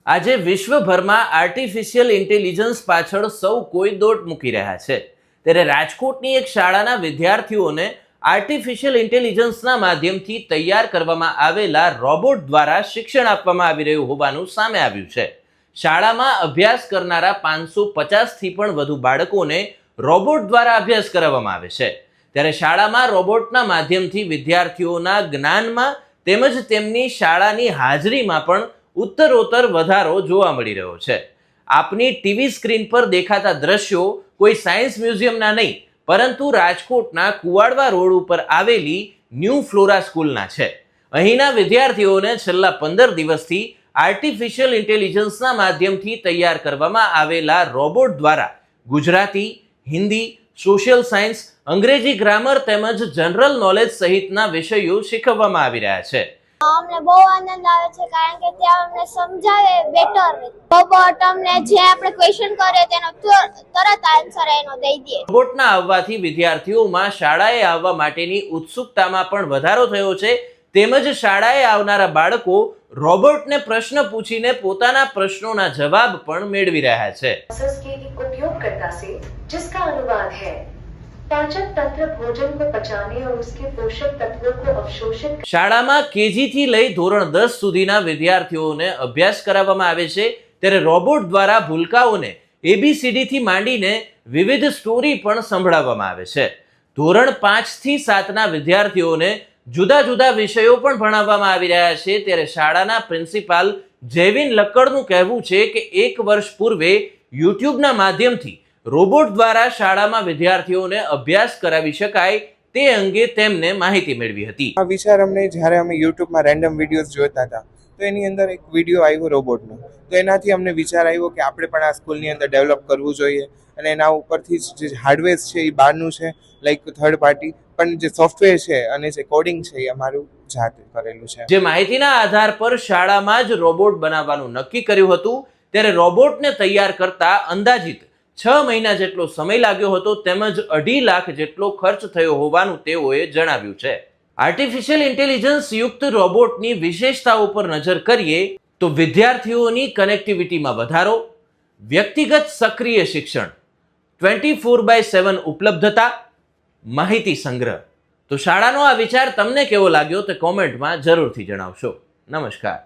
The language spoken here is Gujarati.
આજે વિશ્વભરમાં આર્ટિફિશિયલ ઇન્ટેલિજન્સ પાછળ સૌ કોઈ દોટ મૂકી રહ્યા છે, ત્યારે રાજકોટની એક શાળાના વિદ્યાર્થીઓને આર્ટિફિશિયલ ઇન્ટેલિજન્સના માધ્યમથી તૈયાર કરવામાં આવેલા રોબોટ દ્વારા શિક્ષણ આપવામાં આવી રહ્યું હોવાનું સામે આવ્યું છે. શાળામાં અભ્યાસ કરનારા 550થી પણ વધુ બાળકોને રોબોટ દ્વારા અભ્યાસ કરાવવામાં આવે છે, ત્યારે શાળામાં રોબોટના માધ્યમથી વિદ્યાર્થીઓના જ્ઞાનમાં તેમજ તેમની શાળાની હાજરીમાં પણ ઉત્તરોત્તર વધારો જોવા મળી રહ્યો છે. આપની ટીવી સ્ક્રીન પર દેખાતા દ્રશ્યો કોઈ સાયન્સ મ્યુઝિયમના નહીં, પરંતુ રાજકોટના કુવાડવા રોડ ઉપર આવેલી ન્યૂ ફ્લોરા સ્કૂલના છે. અહીંના વિદ્યાર્થીઓને છેલ્લા 15 દિવસથી આર્ટિફિશિયલ ઇન્ટેલિજન્સના માધ્યમથી તૈયાર કરવામાં આવેલા રોબોટ દ્વારા ગુજરાતી, હિન્દી, સોશિયલ સાયન્સ, અંગ્રેજી ગ્રામર તેમજ જનરલ નોલેજ સહિતના વિષયો શીખવવામાં આવી રહ્યા છે. અમને બહુ આનંદ આવે છે કારણ કે ત્યાં અમને સમજાવે બેટર. રોબોટ અમને જે આપણે ક્વેશ્ચન કરે તેનો તરત આન્સર એનો દઈ દે. રોબોટના આવવાથી વિદ્યાર્થીઓમાં શાળાએ આવવા માટેની ઉત્સુકતામાં પણ વધારો થયો છે, તેમજ શાળાએ આવનારા બાળકો રોબોટને પ્રશ્ન પૂછીને પોતાના પ્રશ્નોના જવાબ પણ મેળવી રહ્યા છે. उपयोगकर्ता से जिसका अनुवाद है पाचन तंत्र भोजन को पचाने और उसके पोषक तत्वों को अवशोषित. શાળામાં કેજી થી લઈ ધોરણ 10 સુધીના વિદ્યાર્થીઓને અભ્યાસ કરાવવામાં આવે છે, ત્યારે રોબોટ દ્વારા ભૂલકાઓને ABCD થી માંડીને વિવિધ સ્ટોરી પણ સંભળાવવામાં આવે છે. ધોરણ 5 થી 7ના વિદ્યાર્થીઓને જુદા જુદા વિષયો પણ ભણાવવામાં આવી રહ્યા છે, ત્યારે શાળાના પ્રિન્સિપાલ જેવિન લક્કડનું કહેવું છે કે 1 વર્ષ પૂર્વે યુટ્યુબના માધ્યમથી રોબોટ દ્વારા શાળામાં વિદ્યાર્થીઓને અભ્યાસ કરાવી શકાય તે અંગે તેમને માહિતી મેળવી હતી. આ વિચાર અમને જ્યારે અમે યુટ્યુબમાં રેન્ડમ વિડીયોઝ જોતા હતા તો એની અંદર એક વિડીયો આવ્યો રોબોટનો, તો એનાથી અમને વિચાર આવ્યો કે આપણે પણ આ સ્કૂલની અંદર ડેવલપ કરવું જોઈએ, અને એના ઉપરથી જે હાર્ડવેર છે એ બહારનું છે, લાઈક થર્ડ પાર્ટી, પણ જે સોફ્ટવેર છે અને જે કોડિંગ છે એ અમારું જાતે કરેલું છે. જે માહિતીના આધાર પર શાળામાં જ રોબોટ બનાવવાનું નક્કી કર્યું હતું, ત્યારે રોબોટને તૈયાર કરતા અંદાજિત 6 મહિના જેટલો સમય લાગ્યો હતો, તેમજ 2.5 લાખ જેટલો ખર્ચ થયો હોવાનું તેઓએ જણાવ્યું છે. આર્ટિફિશિયલ ઇન્ટેલિજન્સ યુક્ત રોબોટની વિશેષતાઓ પર નજર કરીએ તો વિદ્યાર્થીઓની કનેક્ટિવિટીમાં વધારો, વ્યક્તિગત સક્રિય શિક્ષણ, 24/7 ઉપલબ્ધતા, માહિતી સંગ્રહ. તો શાળાનો આ વિચાર તમને કેવો લાગ્યો તે કોમેન્ટમાં જરૂરથી જણાવશો. નમસ્કાર.